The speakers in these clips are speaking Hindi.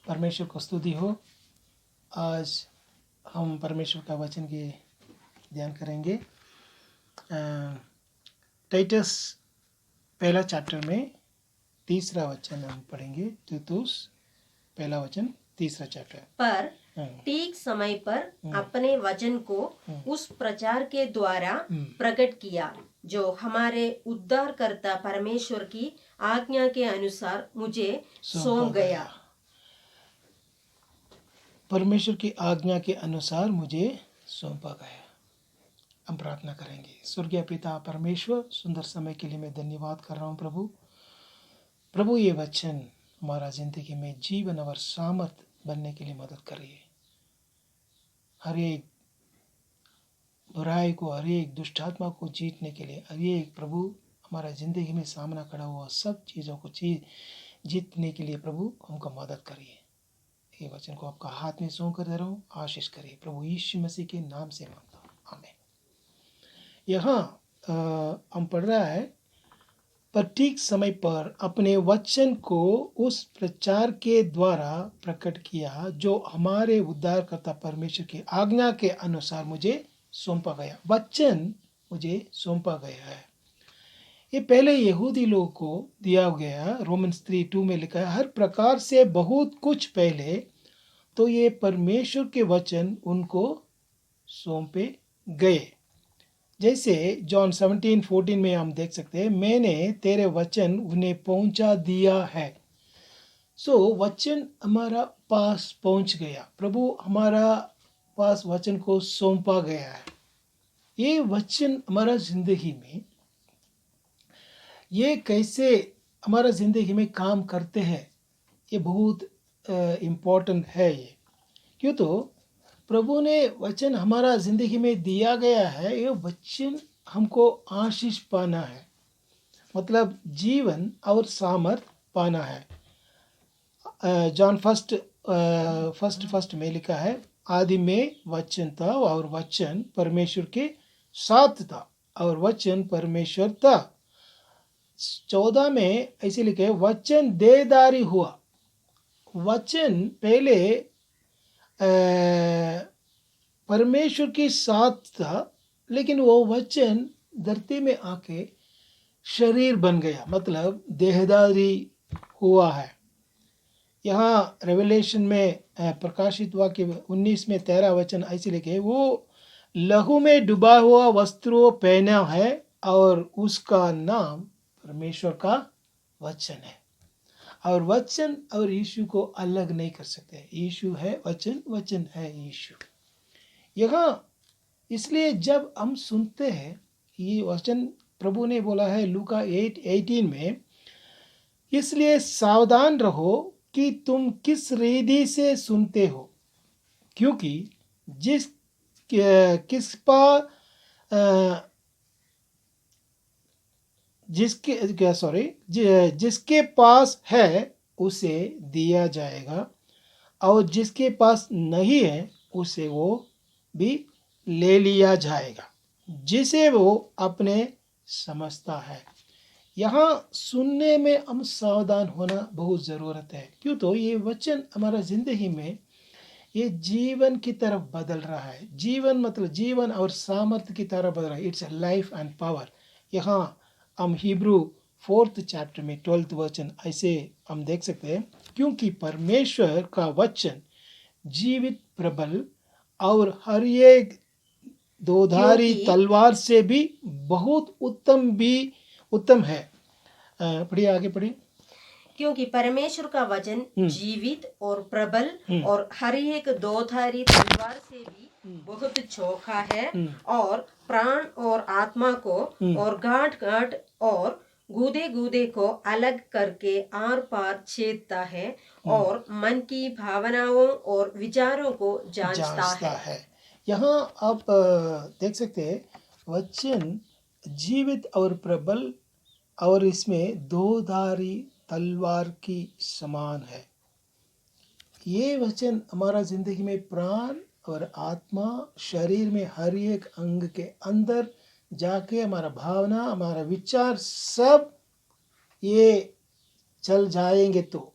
परमेश्वर को स्तुति हो। आज हम परमेश्वर का वचन के ध्यान करेंगे। टाइटस पहला चैप्टर में तीसरा वचन हम पढ़ेंगे। तीतुस पहला वचन तीसरा चैप्टर। पर ठीक समय पर अपने वचन को उस प्रचार के द्वारा प्रकट किया जो हमारे उद्धारकर्ता परमेश्वर की आज्ञा के अनुसार मुझे सौंप गया। परमेश्वर की आज्ञा के अनुसार मुझे सौंपा गया। हम प्रार्थना करेंगे। स्वर्गीय पिता परमेश्वर, सुंदर समय के लिए मैं धन्यवाद कर रहा हूँ प्रभु ये वचन हमारा जिंदगी में जीवन और सामर्थ बनने के लिए मदद करिए। हर एक बुराई को, हर एक दुष्टात्मा को जीतने के लिए, हर एक प्रभु हमारा जिंदगी में सामना खड़ा हुआ सब चीज़ों को जीतने के लिए प्रभु हमको मदद करिए। ये वचन को आपका हाथ में सौंप कर दे रहा हूँ, आशीष करिए प्रभु यीशु मसीह के नाम से मांगता हूँ, आमीन। यहाँ हम पढ़ रहा है, पर ठीक समय पर अपने वचन को उस प्रचार के द्वारा प्रकट किया जो हमारे उद्धारकर्ता परमेश्वर की आज्ञा के अनुसार मुझे सौंपा गया। वचन मुझे सौंपा गया है। ये पहले यहूदी लोगों को दिया गया। रोमन्स 3:2 में लिखा है, हर प्रकार से बहुत कुछ पहले तो ये परमेश्वर के वचन उनको सौंपे गए। जैसे जॉन 17:14 में हम देख सकते हैं, मैंने तेरे वचन उन्हें पहुंचा दिया है। वचन हमारा पास पहुंच गया। प्रभु हमारा पास वचन को सौंपा गया है। ये वचन हमारा जिंदगी में ये कैसे हमारा ज़िंदगी में काम करते हैं, ये बहुत इम्पोर्टेंट है। ये क्यों? तो प्रभु ने वचन हमारा ज़िंदगी में दिया गया है। ये वचन हमको आशीष पाना है, मतलब जीवन और सामर्थ पाना है। जॉन फर्स्ट में लिखा है, आदि में वचन था और वचन परमेश्वर के साथ था और वचन परमेश्वर था। 14 में ऐसे लिखे, वचन देहधारी हुआ। वचन पहले परमेश्वर के साथ था, लेकिन वो वचन धरती में आके शरीर बन गया, मतलब देहधारी हुआ है। यहाँ रेवलेशन में प्रकाशित वाक्य 19 में 13 वचन ऐसे लिखे, वो लहू में डूबा हुआ वस्त्रों पहना है और उसका नाम परमेश्वर का वचन है। और वचन और यीशु को अलग नहीं कर सकते। यीशु है वचन, वचन है यीशु। यहाँ इसलिए जब हम सुनते हैं ये वचन, प्रभु ने बोला है लूका 8:18 में, इसलिए सावधान रहो कि तुम किस रीति से सुनते हो, क्योंकि जिसके पास है उसे दिया जाएगा और जिसके पास नहीं है उसे वो भी ले लिया जाएगा, जिसे वो अपने समझता है। यहाँ सुनने में हम सावधान होना बहुत ज़रूरत है। क्यों? तो ये वचन हमारा ज़िंदगी में ये जीवन की तरफ बदल रहा है। जीवन मतलब जीवन और सामर्थ्य की तरफ बदल रहा है। It's a life and power. यहाँ हम हिब्रू 4th चैप्टर में 12th वचन ऐसे हम देख सकते हैं, क्योंकि परमेश्वर का वचन जीवित, प्रबल और हर एक दोधारी तलवार से भी बहुत उत्तम है। पढ़िए, आगे पढ़िए। क्योंकि परमेश्वर का वचन जीवित और प्रबल और हर एक दोधारी तलवार से भी बहुत चोखा है और प्राण और आत्मा को और गांठ और गूदे को अलग करके आर पार छेदता है और मन की भावनाओं और विचारों को जांचता है। यहाँ आप देख सकते हैं, वचन जीवित और प्रबल और इसमें दोधारी तलवार की समान है। ये वचन हमारा जिंदगी में प्राण और आत्मा, शरीर में हर एक अंग के अंदर जाके हमारा भावना, हमारा विचार सब ये चल जाएंगे तो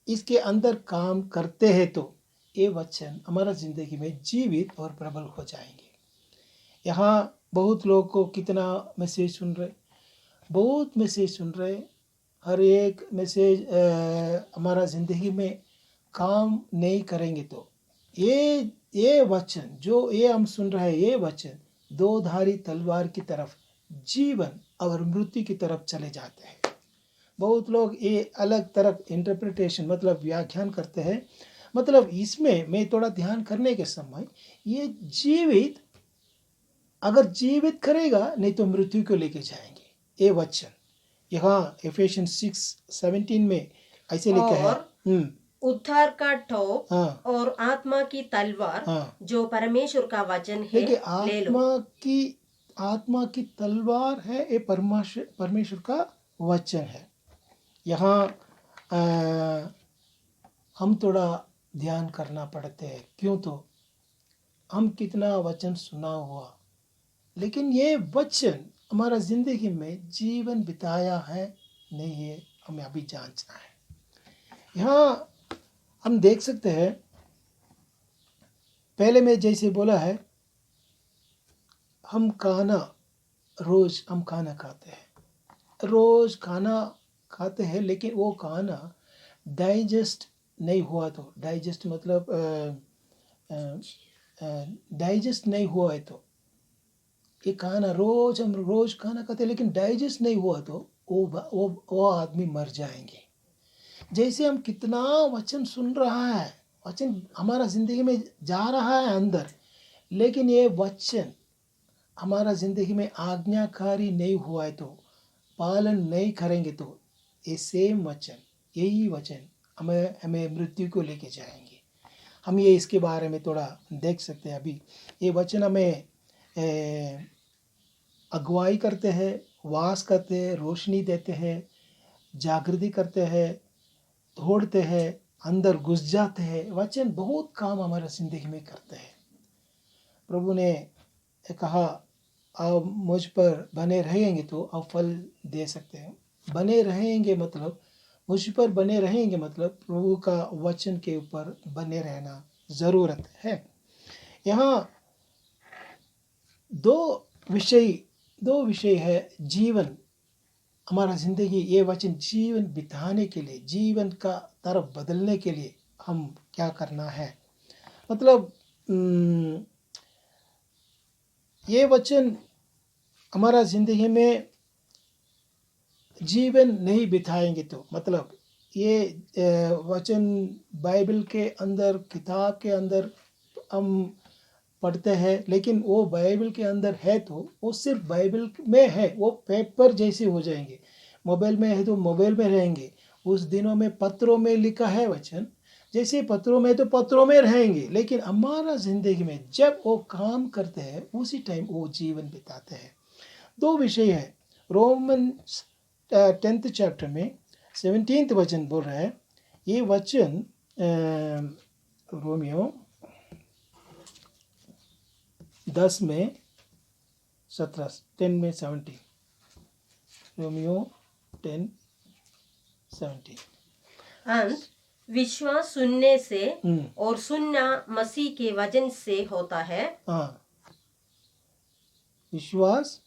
इसके अंदर काम करते हैं तो ये वचन हमारा जिंदगी में जीवित और प्रबल हो जाएंगे। यहाँ बहुत लोग को कितना मैसेज सुन रहे, बहुत मैसेज सुन रहे, हर एक मैसेज हमारा ज़िंदगी में काम नहीं करेंगे तो ये वचन जो ये हम सुन रहे हैं, ये वचन दो धारी तलवार की तरफ, जीवन और मृत्यु की तरफ चले जाते हैं। बहुत लोग ये अलग तरफ इंटरप्रिटेशन मतलब व्याख्यान करते हैं। मतलब इसमें मैं थोड़ा ध्यान करने के समय ये जीवित, अगर जीवित करेगा नहीं तो मृत्यु को लेके जाएंगे। ये वचन यहाँ एफेसियंस 6:17 में ऐसे लिखा है, उद्धार का टोप हाँ, और आत्मा की तलवार, हाँ, जो परमेश्वर का वचन है, देखिए ले लो। आत्मा की तलवार है, ये परमेश्वर का वचन है। यहाँ हम थोड़ा ध्यान करना पड़ते हैं, क्यों तो हम कितना वचन सुना हुआ, लेकिन ये वचन हमारा जिंदगी में जीवन बिताया है नहीं, है हमें अभी जांचना है। यहाँ हम देख सकते हैं, पहले मैं जैसे बोला है, रोज हम खाना खाते हैं, रोज खाना खाते हैं, लेकिन वो खाना डाइजेस्ट नहीं हुआ तो, डाइजेस्ट मतलब डाइजेस्ट नहीं हुआ है तो ये खाना हम रोज खाना खाते हैं, लेकिन डाइजेस्ट नहीं हुआ तो वो आदमी मर जाएंगे। जैसे हम कितना वचन सुन रहा है, वचन हमारा जिंदगी में जा रहा है अंदर, लेकिन ये वचन हमारा जिंदगी में आज्ञाकारी नहीं हुआ है तो, पालन नहीं करेंगे तो ये सेम वचन, यही वचन हमें मृत्यु को लेके जाएंगे। हम ये इसके बारे में थोड़ा देख सकते हैं। अभी ये वचन हमें अगुवाई करते हैं, वास करते हैं, रोशनी देते हैं, जागृति करते हैं, दौड़ते हैं, अंदर घुस जाते हैं। वचन बहुत काम हमारा जिंदगी में करते हैं। प्रभु ने कहा, आप मुझ पर बने रहेंगे तो आप फल दे सकते हैं। बने रहेंगे मतलब, मुझ पर बने रहेंगे मतलब प्रभु का वचन के ऊपर बने रहना ज़रूरत है। यहाँ दो विषय है जीवन, हमारा ज़िंदगी, ये वचन जीवन बिताने के लिए, जीवन का तरफ बदलने के लिए हम क्या करना है। मतलब ये वचन हमारा ज़िंदगी में जीवन नहीं बिताएंगे तो, मतलब ये वचन बाइबल के अंदर, किताब के अंदर हम पढ़ते हैं, लेकिन वो बाइबल के अंदर है तो वो सिर्फ बाइबल में है, वो पेपर जैसे हो जाएंगे। मोबाइल में है तो मोबाइल में रहेंगे। उस दिनों में पत्रों में लिखा है वचन, जैसे पत्रों में तो पत्रों में रहेंगे, लेकिन हमारा ज़िंदगी में जब वो काम करते हैं उसी टाइम वो जीवन बिताते हैं। दो विषय है। रोमन 10th चैप्टर में 17th वचन बोल रहा है, ये वचन रोमियो 10 में 17, 10 में 17, रोमियो 10:17। अंत विश्वास सुनने से और सुनना मसीह के वचन से होता है। हाँ, विश्वास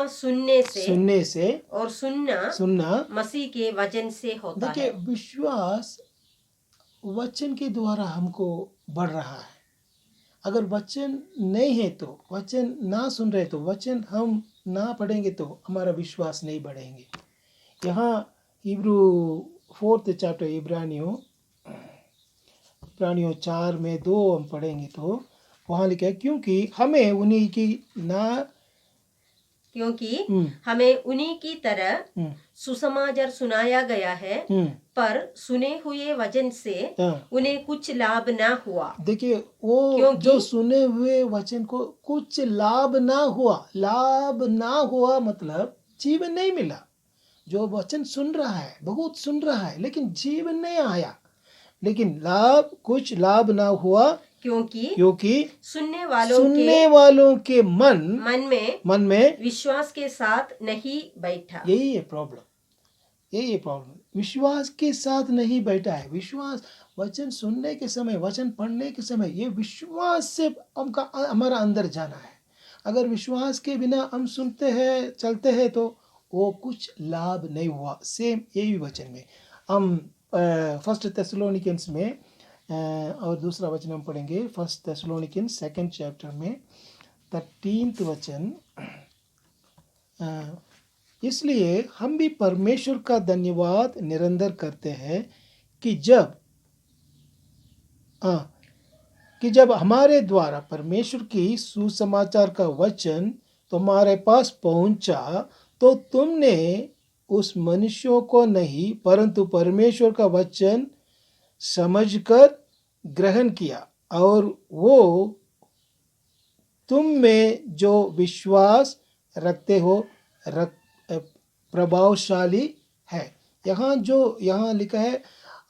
सुनने से और सुनना मसीह के वचन से होता है। देखिए, विश्वास वचन के द्वारा हमको बढ़ रहा है। अगर वचन नहीं है तो, वचन ना सुन रहे तो, वचन हम ना पढ़ेंगे तो हमारा विश्वास नहीं बढ़ेंगे। यहाँ हिब्रू 4th चैप्टर, इब्रानियों 4 में 2 हम पढ़ेंगे तो वहाँ लिखा है, क्योंकि हमें उन्हीं की तरह सुसमाचार सुनाया गया है, पर सुने हुए वचन से उन्हें कुछ लाभ ना हुआ। देखिए, वो जो सुने हुए वचन को कुछ लाभ ना हुआ मतलब जीवन नहीं मिला। जो वचन सुन रहा है, बहुत सुन रहा है, लेकिन जीवन नहीं आया, लेकिन कुछ लाभ ना हुआ, क्योंकि सुनने वालों के मन में विश्वास के साथ नहीं बैठा। यही है प्रॉब्लम। ये प्रॉब्लम विश्वास के साथ नहीं बैठा है। विश्वास वचन सुनने के समय, वचन पढ़ने के समय, ये विश्वास से हमारा अंदर जाना है। अगर विश्वास के बिना हम सुनते हैं, चलते हैं, तो वो कुछ लाभ नहीं हुआ। सेम यही वचन में हम फर्स्ट थेसलोनिकन्स में और दूसरा वचन हम पढ़ेंगे, फर्स्ट थेसलोनिकन्स 2nd चैप्टर में 13th वचन। इसलिए हम भी परमेश्वर का धन्यवाद निरंतर करते हैं कि जब हमारे द्वारा परमेश्वर की सुसमाचार का वचन तुम्हारे पास पहुंचा, तो तुमने उस मनुष्यों को नहीं परंतु परमेश्वर का वचन समझकर ग्रहण किया, और वो तुम में जो विश्वास रखते हो प्रभावशाली है। यहाँ लिखा है,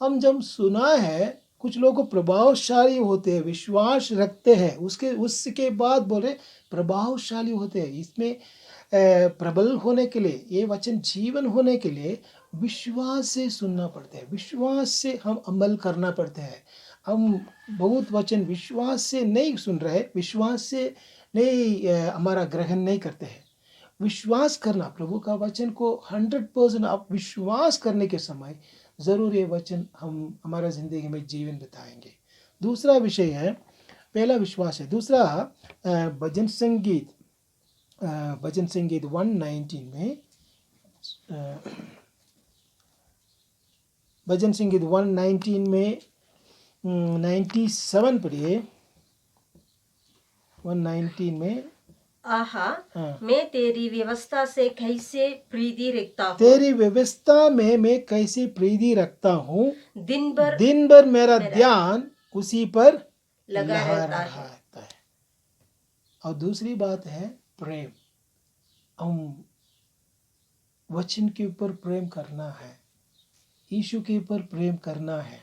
हम जब सुना है, कुछ लोग प्रभावशाली होते हैं, विश्वास रखते हैं, उसके बाद बोले प्रभावशाली होते हैं। इसमें प्रबल होने के लिए, ये वचन जीवन होने के लिए विश्वास से सुनना पड़ता है, विश्वास से हम अमल करना पड़ता है। हम बहुत वचन विश्वास से नहीं सुन रहे, विश्वास से नहीं हमारा ग्रहण नहीं करते हैं। विश्वास करना, प्रभु का वचन को 100% आप विश्वास करने के समय ज़रूर ये वचन हम हमारा ज़िंदगी में जीवन बिताएंगे। दूसरा विषय है, पहला विश्वास है। दूसरा भजन संगीत 119 में, भजन संगीत 119 में 97 पढ़िए। 119 में, आहा, मैं तेरी व्यवस्था से कैसे प्रीति रखता हूँ, तेरी व्यवस्था में मैं कैसे प्रीति रखता हूँ, दिन भर मेरा ध्यान उसी पर लगा रहता है। और दूसरी बात है प्रेम। हम वचन के ऊपर प्रेम करना है, यीशु के ऊपर प्रेम करना है।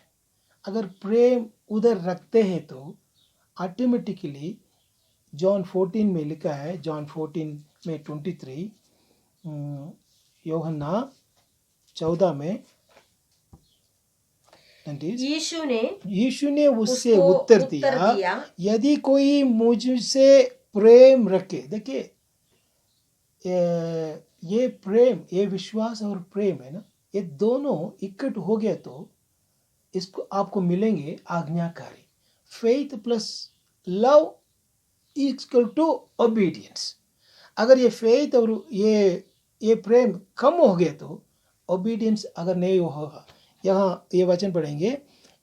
अगर प्रेम उधर रखते हैं तो ऑटोमेटिकली जॉन 14 में लिखा है, जॉन 14 में 23, यूहन्ना 14 में यीशु ने उससे उत्तर दिया, यदि कोई मुझसे प्रेम रखे। देखिए, ये प्रेम, ये विश्वास और प्रेम है ना, ये दोनों इकट्ठ हो गया तो इसको आपको मिलेंगे आज्ञाकारी। Faith plus love equal to obedience. अगर ये फेथ और ये प्रेम कम हो गया तो ओबीडियंस अगर नहीं होगा। यहाँ ये वचन पढ़ेंगे,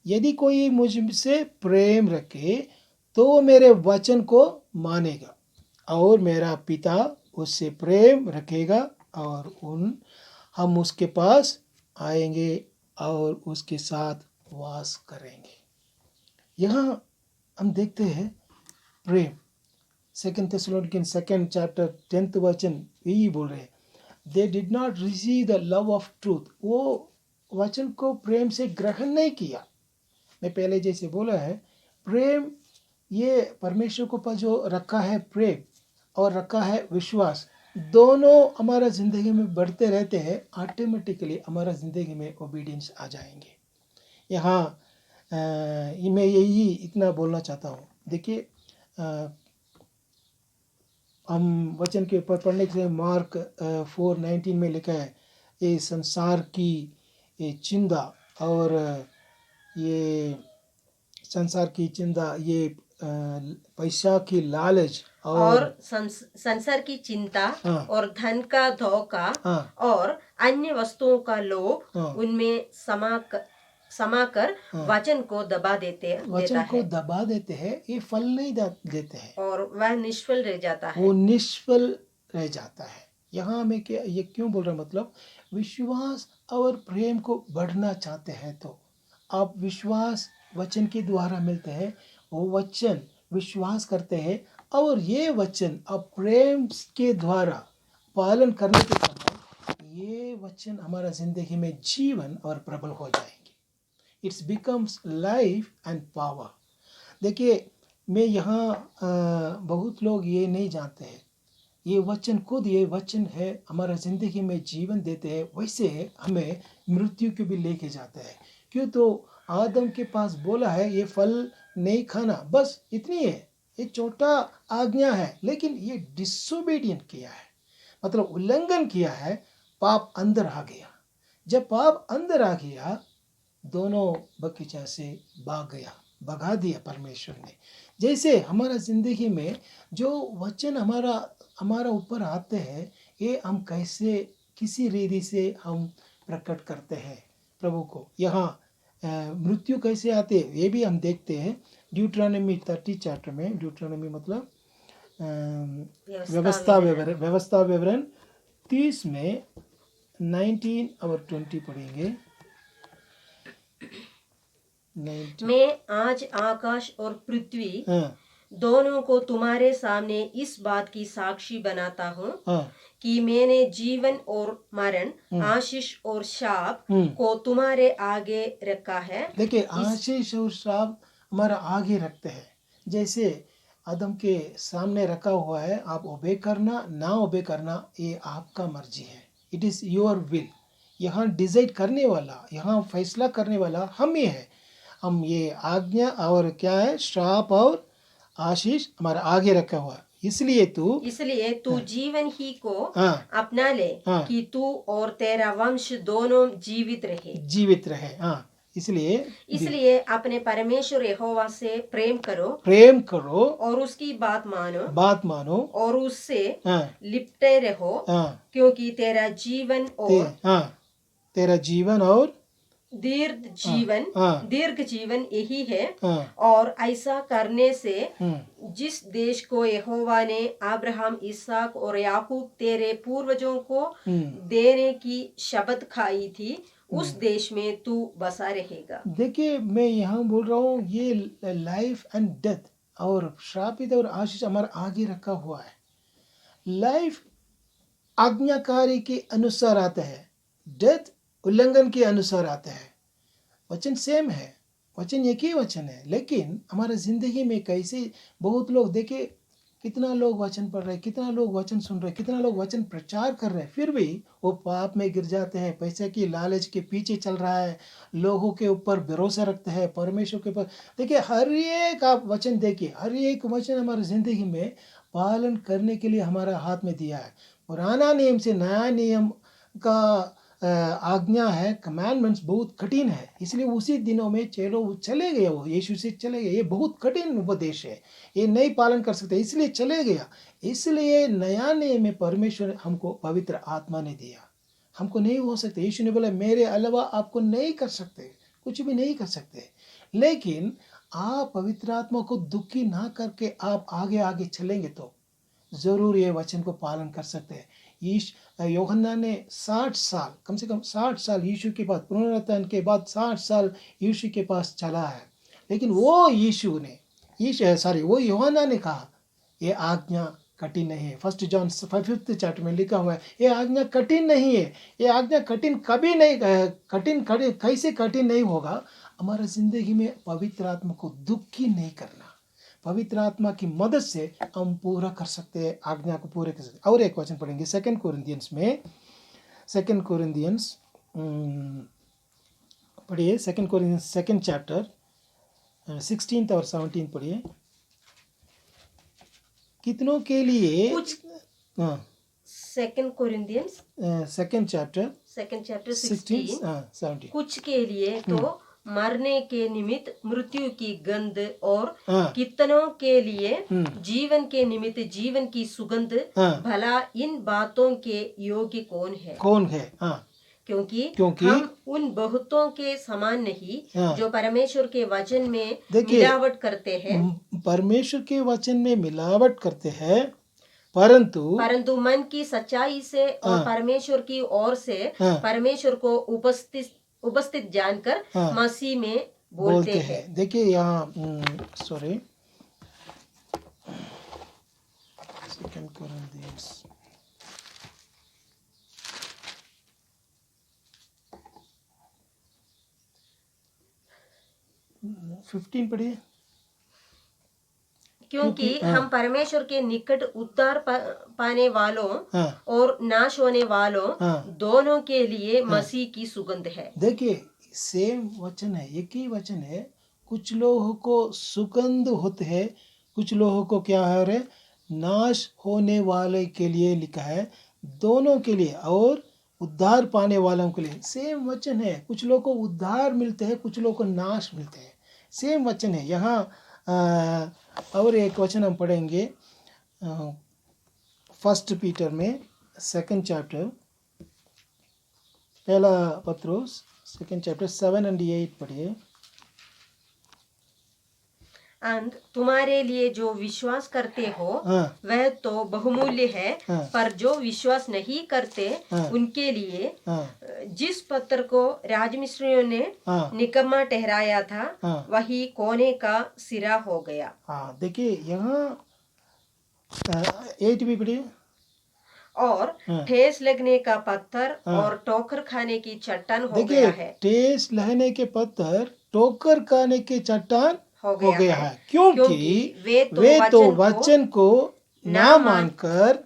यदि कोई मुझसे प्रेम रखे तो वो मेरे वचन को मानेगा, और मेरा पिता उससे प्रेम रखेगा, और हम उसके पास आएंगे और उसके साथ वास करेंगे। यहाँ हम देखते हैं प्रेम। 2 Thessalonians 2nd chapter 10th वचन यही बोल रहे हैं, they did not receive the love of truth. वो वचन को प्रेम से ग्रहण नहीं किया। मैं पहले जैसे बोला है, प्रेम ये परमेश्वर को पर जो रखा है प्रेम और रखा है विश्वास, दोनों हमारा ज़िंदगी में बढ़ते रहते हैं, ऑटोमेटिकली हमारा ज़िंदगी में ओबीडियंस आ जाएंगे। यहाँ मैं यही इतना बोलना चाहता हूँ। देखिए, हम वचन के ऊपर पढ़ने के लिए मार्क 4:19 में लिखा है, ये संसार की ये चिंता और ये संसार की चिंता, ये पैसा की लालच और संसार की चिंता और धन का धोखा और अन्य वस्तुओं का लोभ उनमें समाकर वचन को दबा देते हैं। ये फल नहीं देते हैं और वह निष्फल रह जाता है। वो निष्फल रह जाता है। यहाँ मैं ये क्यों बोल रहा हूँ, मतलब विश्वास और प्रेम को बढ़ना चाहते हैं तो आप विश्वास वचन के द्वारा मिलते हैं, वो वचन विश्वास करते हैं, और ये वचन आप प्रेम के द्वारा पालन करने के समय ये वचन हमारा जिंदगी में जीवन और प्रबल हो जाएंगे। It's becomes life and power. देखिए, मैं यहाँ बहुत लोग ये नहीं जानते हैं, ये वचन खुद ये वचन है, हमारा जिंदगी में जीवन देते हैं, वैसे हमें मृत्यु को भी लेके जाता है। क्यों? तो आदम के पास बोला है ये फल नहीं खाना, बस इतनी है, ये छोटा आज्ञा है, लेकिन ये डिसोबीडियंट किया है, मतलब उल्लंघन किया है, पाप अंदर आ गया। जब पाप अंदर आ गया, दोनों बगीचा से भाग गया, भगा दिया परमेश्वर ने। जैसे हमारा जिंदगी में जो वचन हमारा हमारा ऊपर आते हैं, ये हम कैसे किसी रीति से हम प्रकट करते हैं प्रभु को। यहाँ मृत्यु कैसे आते हैं ये भी हम देखते हैं। ड्यूट्रॉनमी 30 चैप्टर में, ड्यूट्रॉनमी मतलब व्यवस्था विवरण 30 में 19 और 20 पढ़ेंगे। मैं आज आकाश और पृथ्वी हाँ, दोनों को तुम्हारे सामने इस बात की साक्षी बनाता हूँ हाँ, कि मैंने जीवन और मरण, आशीष और शाप को तुम्हारे आगे रखा है। देखिए आशीष और श्राप हमारा आगे रखते हैं। जैसे आदम के सामने रखा हुआ है, आप ओबे करना ना ओबे करना ये आपका मर्जी है, इट इज योर विल। यहाँ डिसाइड करने वाला, यहाँ फैसला करने वाला हम ही है। हम ये आज्ञा और क्या है, श्राप और आशीष हमारा आगे रखा हुआ है। इसलिए तू जीवन ही को हाँ, अपना ले हाँ, कि तू और तेरा वंश दोनों जीवित रहे। हाँ, इसलिए अपने परमेश्वर यहोवा से प्रेम करो और उसकी बात मानो और उससे लिपटे रहो, क्योंकि तेरा जीवन और दीर्घ जीवन यही है। और ऐसा करने से जिस देश को यहोवा ने अब्राहम, इसहाक और याकूब तेरे पूर्वजों को देने की शपथ खाई थी, उस देश में तू बसा रहेगा। देखिए मैं यहाँ बोल रहा हूँ, ये लाइफ एंड डेथ और श्रापित और आशीष हमारा आगे रखा हुआ है। लाइफ आज्ञाकारी के अनुसार आता है, डेथ उल्लंघन के अनुसार आता है। वचन सेम है, वचन एक ही वचन है, लेकिन हमारा जिंदगी में कैसे बहुत लोग, देखे कितना लोग वचन पढ़ रहे, कितना लोग वचन सुन रहे, कितना लोग वचन प्रचार कर रहे हैं, फिर भी वो पाप में गिर जाते हैं, पैसे की लालच के पीछे चल रहा है, लोगों के ऊपर भरोसा रखते हैं, परमेश्वर के ऊपर। देखिए हर एक आप वचन देखिए, हर एक वचन हमारी जिंदगी में पालन करने के लिए हमारा हाथ में दिया है। पुराना नियम से नया नियम का आज्ञा है, कमांडमेंट्स बहुत कठिन है, इसलिए उसी दिनों में चले गए, वो यीशु से चले गए। ये बहुत कठिन उपदेश है, ये नहीं पालन कर सकते, इसलिए चले गया। इसलिए नया नियम में परमेश्वर हमको पवित्र आत्मा ने दिया, हमको नहीं हो सकते। यीशु ने बोला मेरे अलावा आपको नहीं कर सकते, कुछ भी नहीं कर सकते। लेकिन आप पवित्र आत्मा को दुखी ना करके आप आगे आगे चलेंगे तो जरूर ये वचन को पालन कर सकते हैं। यूहन्ना ने 60 साल, कम से कम 60 साल यीशु के पास, पुनरुत्थान के बाद 60 साल यीशु के पास चला है, लेकिन वो वो यूहन्ना ने कहा ये आज्ञा कठिन नहीं है। 1 जॉन 5th चैप्टर में लिखा हुआ है ये आज्ञा कठिन नहीं है। ये आज्ञा कठिन कभी नहीं, कैसे कठिन नहीं होगा? हमारा जिंदगी में पवित्र आत्मा को दुखी नहीं करना, पवित्र आत्मा की मदद से हम पूरा कर सकते हैं, आज्ञा को पूरे कर सकते हैं। और एक वचन पढ़ेंगे 2 कोरिन्थियंस में, 2 कोरिन्थियंस पढ़िए, 2 कोरिन्थियंस 2nd चैप्टर 16th और 17 पढ़िए। कितनों के लिए कुछ 2 कोरिन्थियंस 2nd चैप्टर 16 17 कुछ के लिए तो मरने के निमित्त मृत्यु की गंध और कितनों के लिए जीवन के निमित्त जीवन की सुगंध। भला इन बातों के योग्य कौन है? क्योंकि हम उन बहुतों के समान नहीं जो परमेश्वर के वचन में मिलावट करते हैं। परमेश्वर के वचन में मिलावट करते हैं, परंतु मन की सच्चाई से और परमेश्वर की ओर से परमेश्वर को उपस्थित जानकर मसीह में बोलते हैं। देखिए यहाँ 2 कोरिन्थियंस 15 पढ़िए। क्योंकि हम परमेश्वर के निकट उद्धार पाने वालों हाँ और नाश होने वालों हाँ दोनों के लिए मसीह की सुगंध है। देखिए सेम वचन है, एक ही वचन है। कुछ लोगों को सुगंध होते हैं, कुछ लोगों को क्या है, नाश होने वाले के लिए लिखा है, दोनों के लिए और उद्धार पाने वालों के लिए। सेम वचन है, कुछ लोगों को उद्धार मिलते हैं, कुछ लोगों को नाश मिलते हैं। सेम वचन है यहाँ। और एक वचन हम पढ़ेंगे 1 पीटर में 2nd चैप्टर, पहला पत्रुस 2nd चैप्टर 7 and 8 पढ़िए। अंत तुम्हारे लिए जो विश्वास करते हो हाँ वह तो बहुमूल्य है, हाँ पर जो विश्वास नहीं करते हाँ उनके लिए हाँ जिस पत्थर को राजमिस्त्रियों ने हाँ निकम्मा ठहराया था हाँ वही कोने का सिरा हो गया। हाँ देखिए यहाँ 8 भी पढ़िए। और हाँ ठेस लगने का पत्थर हाँ और ठोकर खाने की चट्टान हो देखिए गया है, ठेस लगने के पत्थर ठोकर खाने के चट्टान हो हो गया है, है, क्योंकि क्योंकि वे तो वचन को वचन को ना ना मान मानकर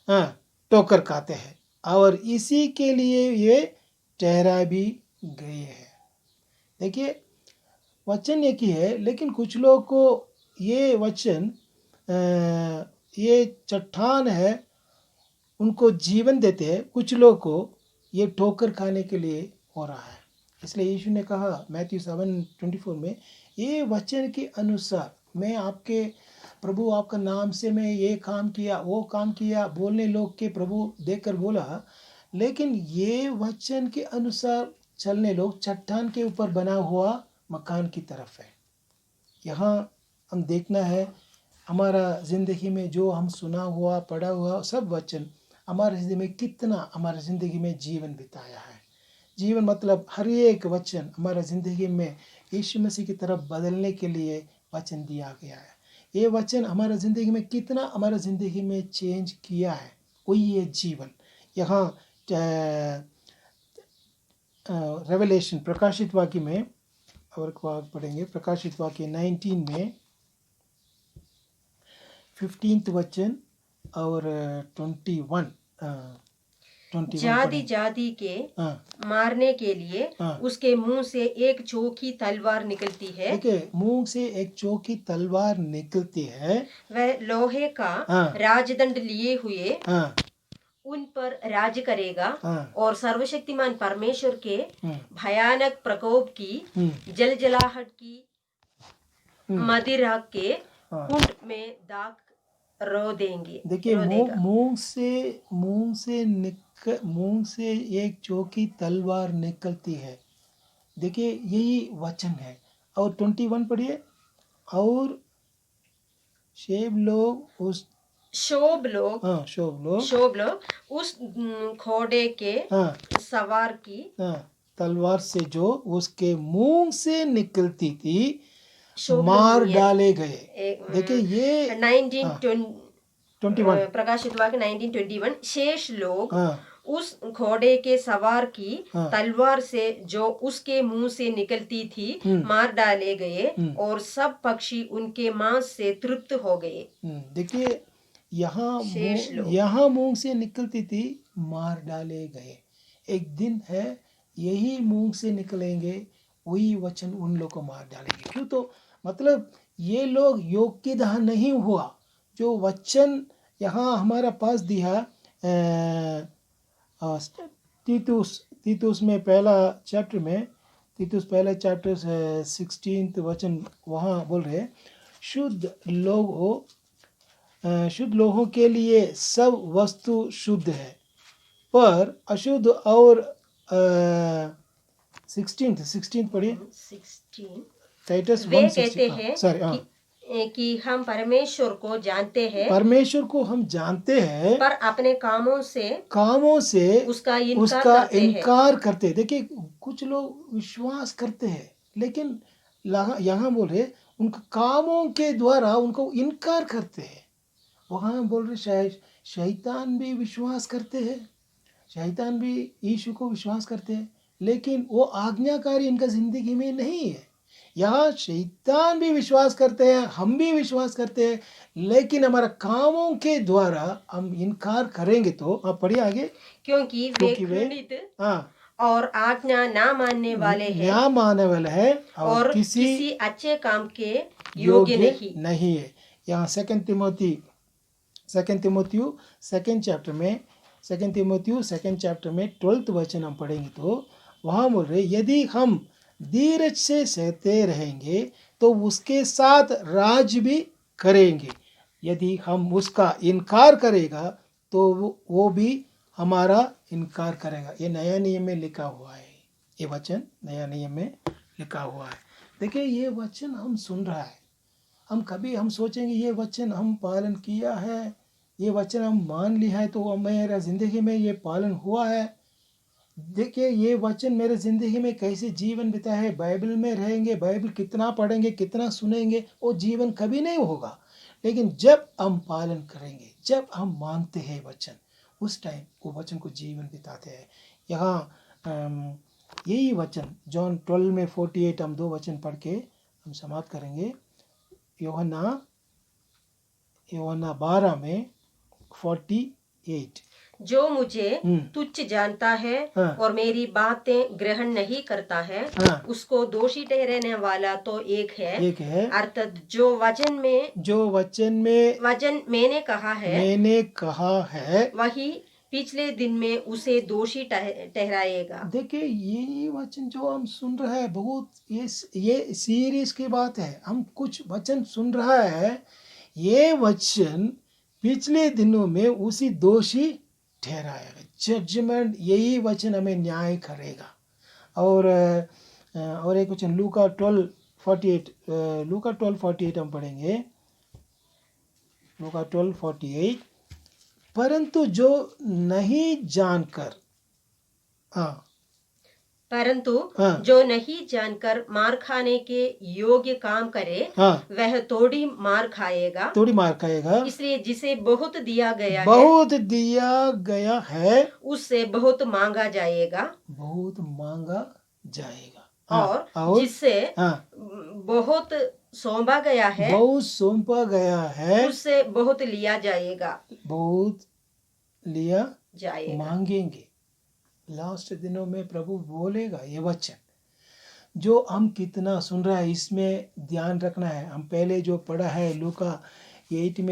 हाँ ठोकर खाते हैं और इसी के लिए ये ठहरा भी गए हैं। देखिए वचन एक ही है, लेकिन कुछ लोग को ये वचन ये चट्टान है, उनको जीवन देते हैं, कुछ लोग को ये ठोकर खाने के लिए हो रहा है। इसलिए यीशु ने कहा मैथ्यू 7:24 में, ये वचन के अनुसार मैं आपके प्रभु आपका नाम से मैं ये काम किया वो काम किया बोलने लोग के प्रभु देखकर बोला, लेकिन ये वचन के अनुसार चलने लोग चट्टान के ऊपर बना हुआ मकान की तरफ है। यहाँ हम देखना है हमारा ज़िंदगी में जो हम सुना हुआ पढ़ा हुआ सब वचन हमारे ज़िंदगी में कितना हमारे ज़िंदगी में जीवन बिताया है। जीवन मतलब हर एक वचन हमारा ज़िंदगी में यीशु मसीह की तरफ बदलने के लिए वचन दिया गया है। ये वचन हमारा ज़िंदगी में कितना हमारा ज़िंदगी में चेंज किया है, वही ये जीवन। यहाँ रेवलेशन प्रकाशित वाक्य में और पढ़ेंगे, प्रकाशित वाक्य 19 में 15th वचन और 21 जाति जाति के मारने के लिए उसके मुंह से एक चोखी तलवार निकलती है। देखिए मुंह से एक चोखी तलवार निकलती है, वह लोहे का राजदंड लिए हुए उन पर राज करेगा और सर्वशक्तिमान परमेश्वर के भयानक प्रकोप की जलजलाहट की मदिरा के कुंड में दाग रो देंगे। देखिए मुंह से एक चोखी तलवार निकलती है। देखिए यही वचन है। और 21 पढ़िए। और शोभ लोग उस घोड़े के सवार की तलवार से जो उसके मुंह से निकलती थी मार डाले गए। देखिए ये 1921 प्रकाशित वाक्य 1921 शेष लोग उस घोड़े के सवार की तलवार से जो उसके मुंह से निकलती थी मार डाले गए और सब पक्षी उनके मांस से तृप्त हो गए। देखिए यहाँ मुंह से निकलती थी मार डाले गए। एक दिन है यही मुंह से निकलेंगे, वही वचन उन लोग को मार डालेंगे। क्यों? तो मतलब ये लोग योग्यता नहीं हुआ जो वचन यहाँ हमारा पास दिया। तीतुस में पहला चैप्टर 16 वचन वहाँ बोल रहे शुद्ध लोगों के लिए सब वस्तु शुद्ध है, पर अशुद्ध और 16 पढ़िए। 16 टाइटस वे कहते हैं कि हम परमेश्वर को जानते हैं, पर अपने कामों से उसका इनकार करते हैं। देखिए कुछ लोग विश्वास करते हैं, लेकिन यहाँ बोल रहे उनके कामों के द्वारा उनको इनकार करते हैं। वहाँ बोल रहे शैतान भी विश्वास करते हैं, शैतान भी यीशु को विश्वास करते हैं, लेकिन वो आज्ञाकारी इनका जिंदगी में नहीं है। यहाँ शैतान भी विश्वास करते हैं, हम भी विश्वास करते हैं, लेकिन हमारा कामों के द्वारा हम इनकार करेंगे तो आप पढ़िए आगे। क्योंकि वे क्योंकि वे घृणित हाँ और आज्ञा ना मानने वाले हैं न्याय मानने वाला है और और किसी किसी अच्छे काम के योग्य योग्य नहीं। नहीं है। यहाँ सेकंड तिमोथियु सेकंड चैप्टर में 12th वचन हम पढ़ेंगे तो वहाँ बोल रहे यदि हम धीरज से सहते रहेंगे तो उसके साथ राज भी करेंगे। यदि हम उसका इनकार करेगा तो वो भी हमारा इनकार करेगा। ये नया नियम में लिखा हुआ है, ये वचन नया नियम में लिखा हुआ है। देखिए ये वचन हम सुन रहा है, हम सोचेंगे ये वचन हम पालन किया है, ये वचन हम मान लिया है तो मेरा ज़िंदगी में ये पालन हुआ है। देखिए ये वचन मेरे ज़िंदगी में कैसे जीवन बिता है। बाइबल में रहेंगे, बाइबल कितना पढ़ेंगे, कितना सुनेंगे, वो जीवन कभी नहीं होगा। लेकिन जब हम पालन करेंगे, जब हम मानते हैं वचन, उस टाइम वो वचन को जीवन बिताते हैं। यहाँ यही वचन जॉन 12 में 48 हम 2 वचन पढ़ के हम समाप्त करेंगे। यूहन्ना 12 में 48। जो मुझे तुच्छ जानता है हाँ। और मेरी बातें ग्रहण नहीं करता है हाँ। उसको दोषी ठहराने वाला तो एक एक है अर्थात जो वचन मैंने कहा है वही पिछले दिन में उसे दोषी ठहराएगा। देखिए ये वचन जो हम सुन रहे हैं बहुत ये सीरियस की बात है। हम कुछ वचन सुन रहा है, ये वचन पिछले दिनों में उसी दोषी ठहराएगा। जजमेंट यही वचन हमें न्याय करेगा। और एक वचन लूका 12:48 हम पढ़ेंगे। लूका 12:48 परंतु जो नहीं जानकर जो नहीं जानकर मार खाने के योग्य काम करे वह थोड़ी मार खाएगा। इसलिए जिसे बहुत दिया गया है उससे बहुत मांगा जाएगा। और जिससे बहुत सौंपा गया है उससे बहुत लिया जाएगा। मांगेंगे। लास्ट दिनों में प्रभु बोलेगा ये वचन जो हम कितना सुन रहा है, इसमें ध्यान रखना है। हम पहले जो पढ़ा है लूका 18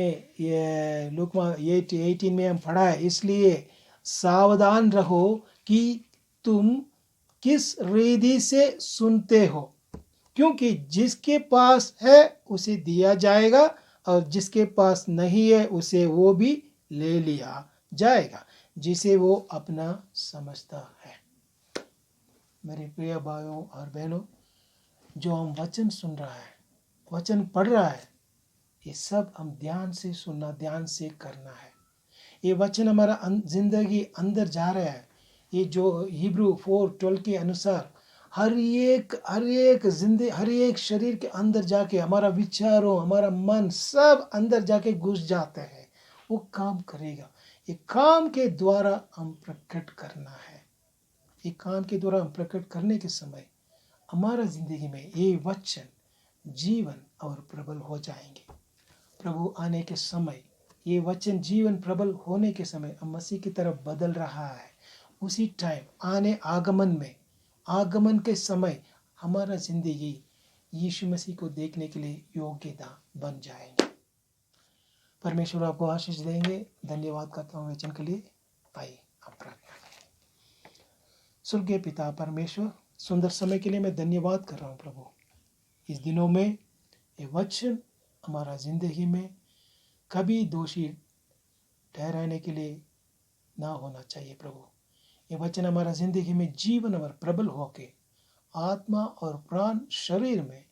में हम पढ़ा है, इसलिए सावधान रहो कि तुम किस रीति से सुनते हो, क्योंकि जिसके पास है उसे दिया जाएगा और जिसके पास नहीं है उसे वो भी ले लिया जाएगा जिसे वो अपना समझता है। मेरे प्रिय भाइयों और बहनों, जो हम वचन सुन रहा है, वचन पढ़ रहा है, ये सब हम ध्यान से सुनना, ध्यान से करना है। ये वचन हमारा जिंदगी अंदर जा रहा है। ये जो हिब्रू 4:12 के अनुसार हर एक शरीर के अंदर जाके हमारा विचारों, हमारा मन सब अंदर जाके घुस जाते हैं। वो काम करेगा। ये काम के द्वारा हम प्रकट करना है। ये काम के द्वारा हम प्रकट करने के समय हमारा जिंदगी में ये वचन जीवन और प्रबल हो जाएंगे। प्रभु आने के समय ये वचन जीवन प्रबल होने के समय हम मसीह की तरफ बदल रहा है। उसी टाइम आगमन के समय हमारा जिंदगी यीशु मसीह को देखने के लिए योग्यता बन जाएंगे। परमेश्वर आपको आशीष देंगे। धन्यवाद करता हूँ वचन के लिए। आइए आप प्रार्थना करें। स्वर्गीय पिता परमेश्वर, सुंदर समय के लिए मैं धन्यवाद कर रहा हूँ प्रभु। इस दिनों में ये वचन हमारा जिंदगी में कभी दोषी ठहराने के लिए ना होना चाहिए प्रभु। ये वचन हमारा जिंदगी में जीवन और प्रबल होके आत्मा और प्राण शरीर में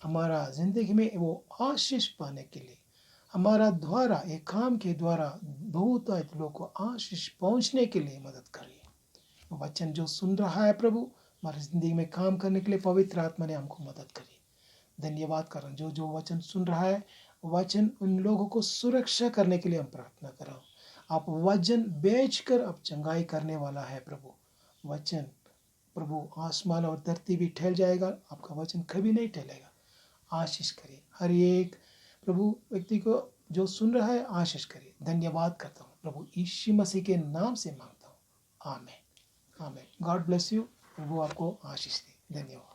हमारा जिंदगी में वो आशीष पाने के लिए हमारा द्वारा एक काम के द्वारा बहुत लोगों को आशीष पहुंचने के लिए मदद करिए। वचन जो सुन रहा है प्रभु, हमारी जिंदगी में काम करने के लिए पवित्र आत्मा ने हमको मदद करी। धन्यवाद कर रहा हूँ। जो वचन सुन रहा है, वचन उन लोगों को सुरक्षा करने के लिए हम प्रार्थना कर रहा हूँ। आप वचन बेचकर अब चंगाई करने वाला है प्रभु। वचन प्रभु आसमान और धरती भी ठहर जाएगा, आपका वचन कभी नहीं ठहरेगा। आशीष करे हर एक प्रभु व्यक्ति को जो सुन रहा है, आशीष करे। धन्यवाद करता हूँ प्रभु यीशु मसीह के नाम से मांगता हूँ, आमीन आमीन। God bless you. प्रभु आपको आशीष दे। धन्यवाद।